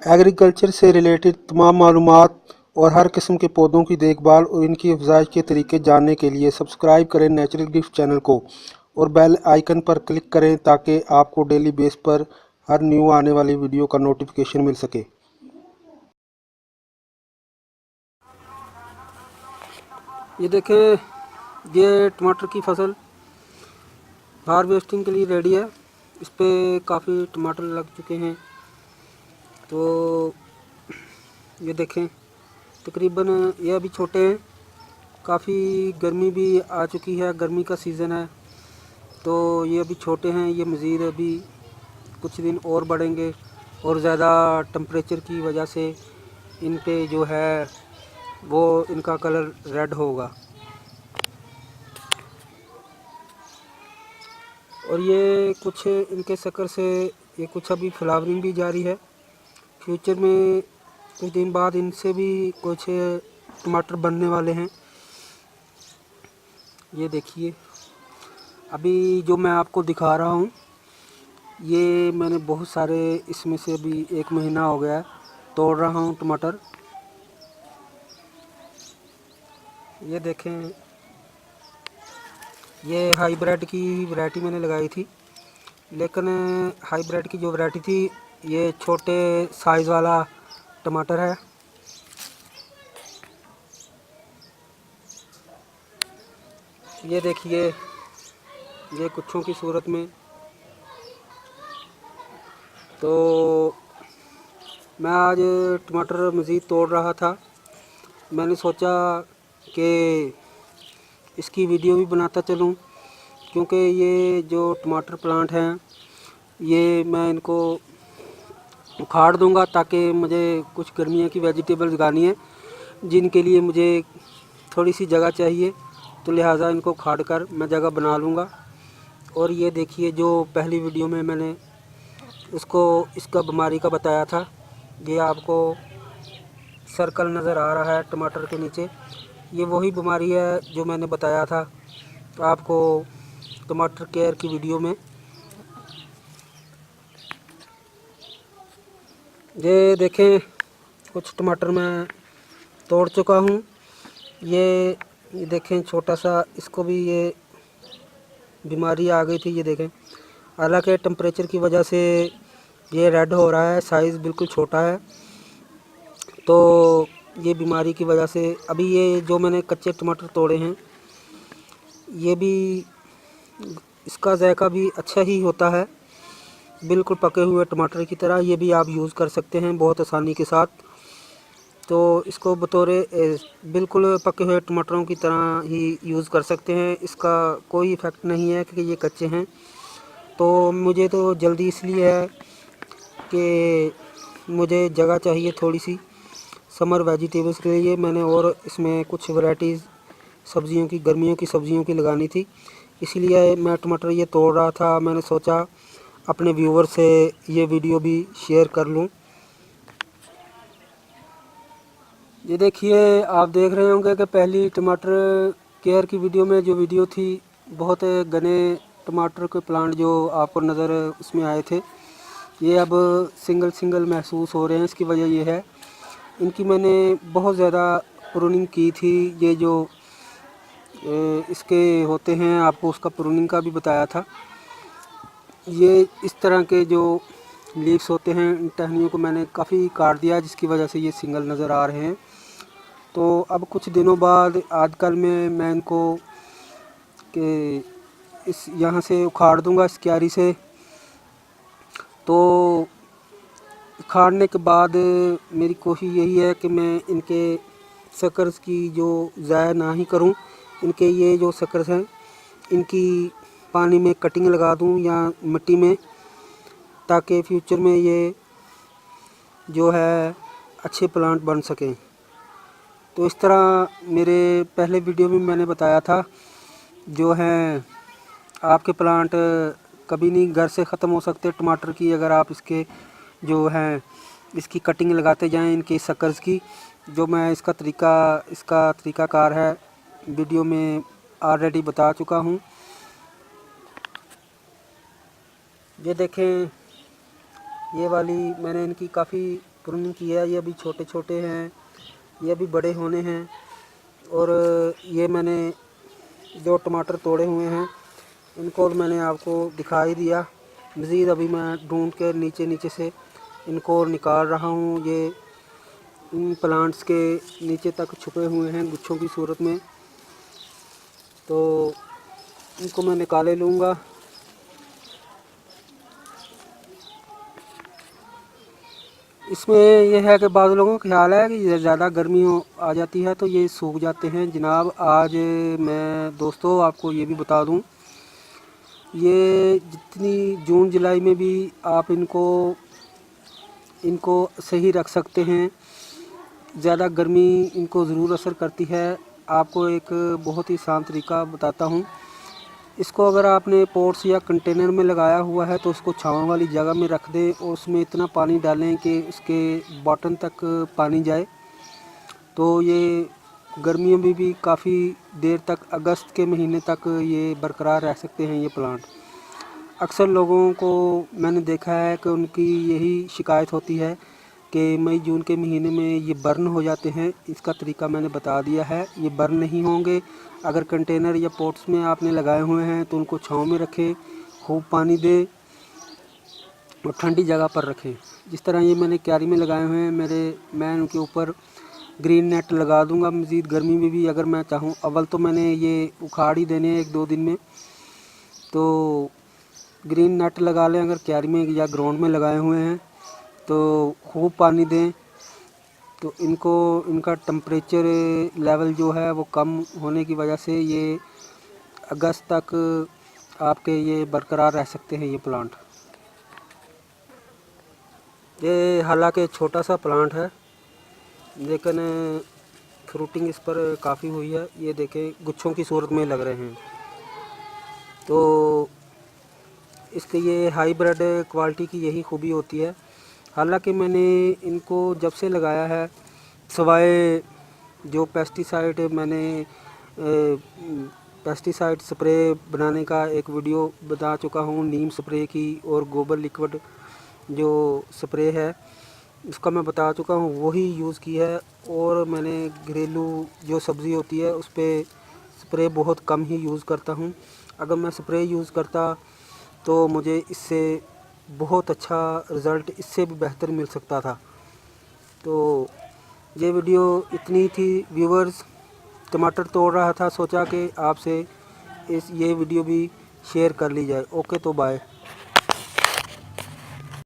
Agriculture से related तमाम मालूमात और हर किस्म के पौधों की देखभाल और इनकी अफजाइश के तरीके जानने के लिए सब्सक्राइब करें नेचुरल गिफ्ट चैनल को और बेल आइकन पर क्लिक करें ताकि आपको डेली बेस पर हर न्यू आने वाली वीडियो का नोटिफिकेशन मिल सके। ये देखें, ये टमाटर की फसल हार्वेस्टिंग के लिए रेडी है। इस पे काफ़ी टमाटर लग चुके हैं। तो ये देखें, तकरीबन ये अभी छोटे हैं। काफ़ी गर्मी भी आ चुकी है, गर्मी का सीज़न है, तो ये अभी छोटे हैं। ये मज़ीद अभी कुछ दिन और बढ़ेंगे और ज़्यादा टेम्परेचर की वजह से इन पे जो है वो इनका कलर रेड होगा। और ये कुछ इनके शक्कर से ये कुछ अभी फ्लावरिंग भी जारी है। फ्यूचर में कुछ दिन बाद इनसे भी कुछ टमाटर बनने वाले हैं। ये देखिए, अभी जो मैं आपको दिखा रहा हूँ, ये मैंने बहुत सारे इसमें से अभी 1 महीना हो गया है तोड़ रहा हूँ टमाटर। ये देखें, ये हाइब्रिड की वैरायटी मैंने लगाई थी, लेकिन हाइब्रिड की जो वैरायटी थी ये छोटे साइज़ वाला टमाटर है। ये देखिए, ये कुछों की सूरत में। तो मैं आज टमाटर मज़ीद तोड़ रहा था, मैंने सोचा कि इसकी वीडियो भी बनाता चलूं, क्योंकि ये जो टमाटर प्लांट हैं ये मैं इनको उखाड़ दूंगा ताकि मुझे कुछ गर्मियों की वेजिटेबल्स उगानी है जिनके लिए मुझे थोड़ी सी जगह चाहिए, तो लिहाजा इनको उखाड़ कर मैं जगह बना लूँगा। और ये देखिए, जो पहली वीडियो में मैंने उसको इसका बीमारी का बताया था, ये आपको सर्कल नज़र आ रहा है टमाटर के नीचे, ये वही बीमारी है जो मैंने बताया था आपको टमाटर केयर की वीडियो में। ये देखें, कुछ टमाटर मैं तोड़ चुका हूँ। ये देखें, छोटा सा इसको भी ये बीमारी आ गई थी। ये देखें, हालांकि टेम्परेचर की वजह से ये रेड हो रहा है, साइज़ बिल्कुल छोटा है, तो ये बीमारी की वजह से अभी ये जो मैंने कच्चे टमाटर तोड़े हैं ये भी, इसका जायका भी अच्छा ही होता है, बिल्कुल पके हुए टमाटर की तरह। ये भी आप यूज़ कर सकते हैं बहुत आसानी के साथ। तो इसको बतौर बिल्कुल पके हुए टमाटरों की तरह ही यूज़ कर सकते हैं, इसका कोई इफ़ेक्ट नहीं है कि ये कच्चे हैं। तो मुझे तो जल्दी इसलिए है कि मुझे जगह चाहिए थोड़ी सी समर वेजिटेबल्स के लिए। मैंने और इसमें कुछ वैरायटीज़ सब्जियों की, गर्मियों की सब्जियों की लगानी थी, इसीलिए मैं टमाटर ये तोड़ रहा था। मैंने सोचा अपने व्यूवर से ये वीडियो भी शेयर कर लूँ। ये देखिए, आप देख रहे होंगे कि पहली टमाटर केयर की वीडियो में जो वीडियो थी, बहुत घने टमाटर के प्लांट जो आपको नज़र उसमें आए थे, ये अब सिंगल सिंगल महसूस हो रहे हैं। इसकी वजह ये है, इनकी मैंने बहुत ज़्यादा प्रूनिंग की थी। ये जो इसके होते हैं, आपको उसका प्रूनिंग का भी बताया था। ये इस तरह के जो लीव्स होते हैं, इन टहनियों को मैंने काफ़ी काट दिया, जिसकी वजह से ये सिंगल नज़र आ रहे हैं। तो अब कुछ दिनों बाद आजकल में मैं इनको कि इस यहाँ से उखाड़ दूंगा, इस क्यारी से। तो उखाड़ने के बाद मेरी कोशिश यही है कि मैं इनके सकर्स की जो ज़ाया ना ही करूं, इनके ये जो सकर्स हैं इनकी पानी में कटिंग लगा दूं या मिट्टी में, ताकि फ्यूचर में ये जो है अच्छे प्लांट बन सकें। तो इस तरह मेरे पहले वीडियो में मैंने बताया था, जो हैं आपके प्लांट कभी नहीं घर से ख़त्म हो सकते टमाटर की, अगर आप इसके जो हैं इसकी कटिंग लगाते जाएं, इनके सकर्स की। जो मैं इसका तरीकाकार है वीडियो में ऑलरेडी बता चुका हूं। ये देखें, ये वाली मैंने इनकी काफ़ी प्रूनिंग की है। ये अभी छोटे छोटे हैं, ये अभी बड़े होने हैं। और ये मैंने 2 टमाटर तोड़े हुए हैं, इनको मैंने आपको दिखा ही दिया। मज़ीद अभी मैं ढूंढ के नीचे नीचे से इनको निकाल रहा हूँ। ये इन प्लांट्स के नीचे तक छुपे हुए हैं गुच्छों की सूरत में, तो इनको मैं निकाले लूँगा। इसमें यह है कि बाद लोगों का ख्याल है कि ज़्यादा गर्मी आ जाती है तो ये सूख जाते हैं। जनाब आज मैं दोस्तों आपको ये भी बता दूं, ये जितनी जून जुलाई में भी आप इनको सही रख सकते हैं। ज़्यादा गर्मी इनको ज़रूर असर करती है। आपको एक बहुत ही आसान तरीका बताता हूँ। इसको अगर आपने पॉट्स या कंटेनर में लगाया हुआ है तो उसको छाँव वाली जगह में रख दें और उसमें इतना पानी डालें कि उसके बॉटम तक पानी जाए। तो ये गर्मियों में भी काफ़ी देर तक, अगस्त के महीने तक ये बरकरार रह सकते हैं ये प्लांट। अक्सर लोगों को मैंने देखा है कि उनकी यही शिकायत होती है कि मई जून के महीने में ये बर्न हो जाते हैं। इसका तरीका मैंने बता दिया है, ये बर्न नहीं होंगे। अगर कंटेनर या पॉट्स में आपने लगाए हुए हैं तो उनको छाँव में रखें, खूब पानी दें और ठंडी जगह पर रखें। जिस तरह ये मैंने क्यारी में लगाए हुए हैं, मैं उनके ऊपर ग्रीन नेट लगा दूंगा। मज़ीद गर्मी में भी अगर मैं चाहूँ, अव्वल तो मैंने ये उखाड़ ही देने हैं 1-2 दिन में, तो ग्रीन नेट लगा लें। अगर क्यारी में या ग्राउंड में लगाए हुए हैं तो खूब पानी दें, तो इनका टेम्परेचर लेवल जो है वो कम होने की वजह से ये अगस्त तक आपके ये बरकरार रह सकते हैं ये प्लांट। ये हालांकि छोटा सा प्लांट है लेकिन फ्रूटिंग इस पर काफ़ी हुई है। ये देखें गुच्छों की सूरत में लग रहे हैं, तो इसके ये हाईब्रिड क्वालिटी की यही खूबी होती है। हालांकि मैंने इनको जब से लगाया है, सवाए जो पेस्टिसाइड स्प्रे बनाने का एक वीडियो बता चुका हूँ, नीम स्प्रे की और गोबर लिक्विड जो स्प्रे है उसका मैं बता चुका हूँ, वही यूज़ की है। और मैंने घरेलू जो सब्ज़ी होती है उस पर स्प्रे बहुत कम ही यूज़ करता हूँ। अगर मैं स्प्रे यूज़ करता तो मुझे इससे बहुत अच्छा रिज़ल्ट, इससे भी बेहतर मिल सकता था। तो ये वीडियो इतनी थी व्यूवर्स। टमाटर तोड़ रहा था, सोचा कि आपसे ये वीडियो भी शेयर कर ली जाए। ओके, तो बाय।